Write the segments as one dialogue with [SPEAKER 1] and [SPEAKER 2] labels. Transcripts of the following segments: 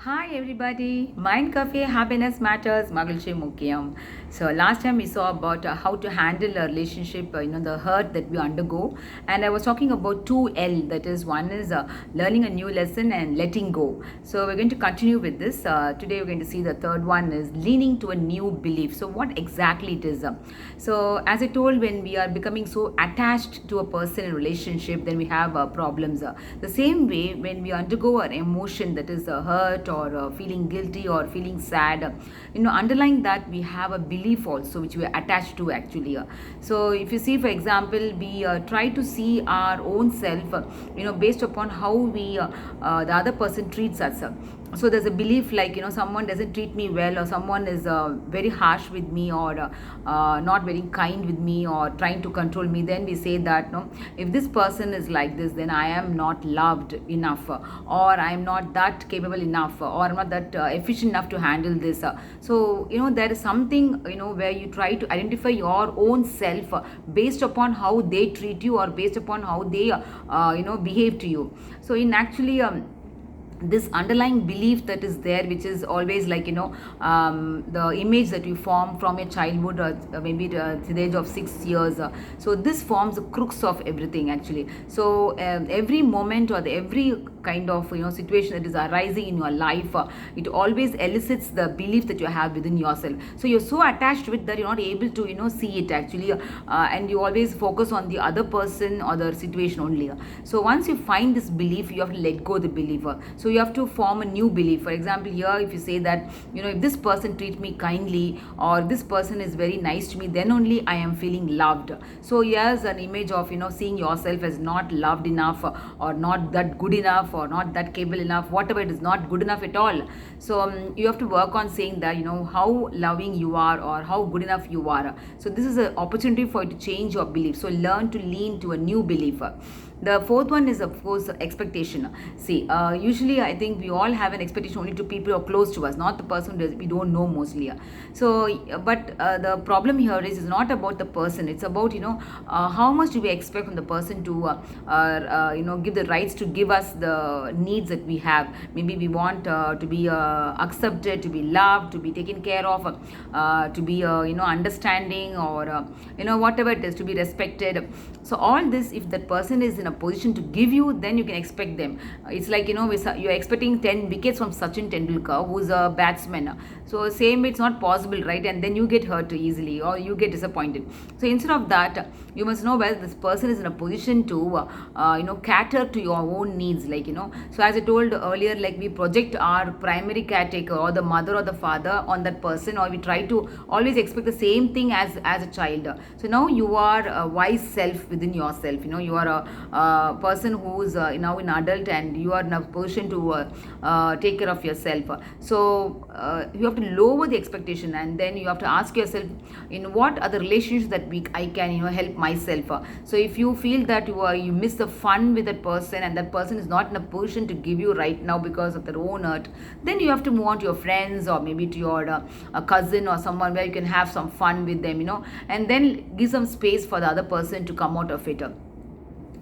[SPEAKER 1] Hi everybody, Mind Cafe Happiness Matters Magalche Mukyam. So last time we saw about how to handle a relationship, the hurt that we undergo, and I was talking about 2L. That is, one is learning a new lesson and letting go. So we're going to continue with this. Today we're going to see the third one is leaning to a new belief. So what exactly it is? So as I told, when we are becoming so attached to a person in relationship, then we have problems. The same way when we undergo an emotion that is hurt or feeling guilty or feeling sad, underlying that we have a belief also which we are attached to actually. So if you see, for example, we try to see our own self, based upon how the other person treats us. So there's a belief like, someone doesn't treat me well, or someone is very harsh with me, or not very kind with me, or trying to control me. Then we say that, no, if this person is like this, then I am not loved enough, or I am not that capable enough, or I'm not that efficient enough to handle this. So there is something, where you try to identify your own self based upon how they treat you, or based upon how they behave to you. So in actually this underlying belief that is there, which is always like, the image that you form from your childhood, or maybe to the age of 6 years. So this forms the crux of everything actually. So every moment, or every kind of situation that is arising in your life, it always elicits the belief that you have within yourself. So you're so attached with that, you're not able to see it actually, and you always focus on the other person or the situation only. So once you find this belief, you have to let go the belief. So you have to form a new belief. For example, here if you say that, if this person treats me kindly, or this person is very nice to me, then only I am feeling loved. So here's an image of seeing yourself as not loved enough, or not that good enough, or not that capable enough, whatever, it is not good enough at all. So you have to work on saying that, how loving you are, or how good enough you are. So this is an opportunity for you to change your belief. So learn to lean to a new belief. The fourth one is, of course, expectation. See, usually I think we all have an expectation only to people who are close to us, not the person we don't know mostly. So, but the problem here is not about the person. It's about, how much do we expect from the person to, give the rights to give us the needs that we have. Maybe we want to be accepted, to be loved, to be taken care of, to be, understanding, or, whatever it is, to be respected. So all this, if that person is in a position to give you, then you can expect them. It's like, you're expecting 10 wickets from Sachin Tendulkar, who's a batsman. So same, it's not possible, right? And then you get hurt easily, or you get disappointed. So instead of that, you must know whether this person is in a position to cater to your own needs, like, so as I told earlier, like, we project our primary caretaker, or the mother or the father, on that person, or we try to always expect the same thing as a child. So now you are a wise self within yourself. You are a person who's now in adult, and you are in a position to take care of yourself. So you have to lower the expectation, and then you have to ask yourself, in what are the relationships that I can help myself. So if you feel that you miss the fun with that person, and that person is not in a position to give you right now because of their own hurt, then you have to move on to your friends, or maybe to your a cousin, or someone where you can have some fun with them, and then give some space for the other person to come out of it.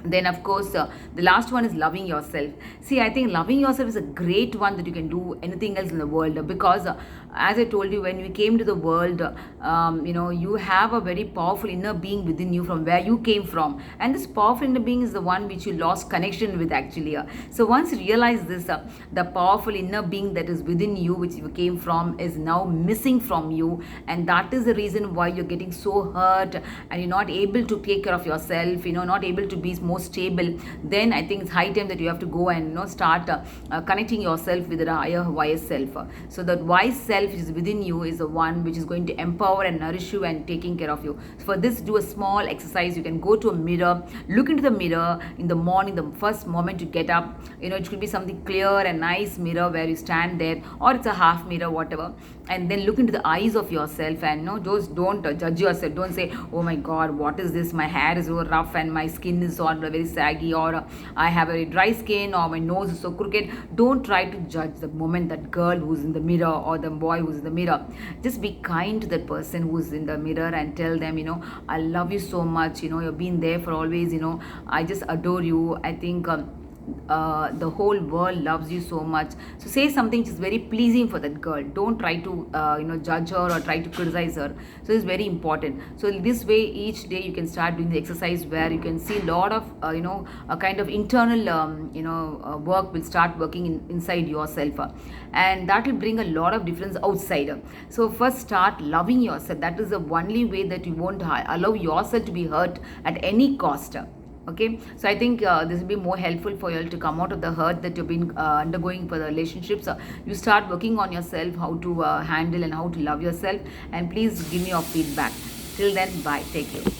[SPEAKER 1] Then of course, the last one is loving yourself. See, I think loving yourself is a great one that you can do anything else in the world, because as I told you, when we came to the world, you have a very powerful inner being within you from where you came from, and this powerful inner being is the one which you lost connection with actually. So once you realize this, the powerful inner being that is within you, which you came from, is now missing from you, and that is the reason why you're getting so hurt, and you're not able to take care of yourself, not able to be more stable. Then I think it's high time that you have to go and start connecting yourself with the higher wise self. So that wise self is within you is the one which is going to empower and nourish you and taking care of you. So for this, do a small exercise. You can go to a mirror, look into the mirror in the morning, the first moment you get up. It could be something clear and nice mirror where you stand there, or it's a half mirror, whatever, and then look into the eyes of yourself, and just don't judge yourself. Don't say, oh my god, what is this, my hair is so rough, and my skin is all very saggy, or I have a dry skin, or my nose is so crooked. Don't try to judge the moment that girl who's in the mirror, or the boy who's in the mirror. Just be kind to that person who's in the mirror, and tell them, I love you so much, you've been there for always, I just adore you. I think the whole world loves you so much. So say something which is very pleasing for that girl. Don't try to judge her or try to criticize her. So it's very important. So this way, each day you can start doing the exercise where you can see a lot of a kind of internal work will start working inside yourself, and that will bring a lot of difference outside. So first start loving yourself. That is the only way that you won't allow yourself to be hurt at any cost. Okay, so I think this will be more helpful for you all to come out of the hurt that you've been undergoing for the relationships. You start working on yourself, how to handle and how to love yourself, and please give me your feedback. Till then, bye, take care.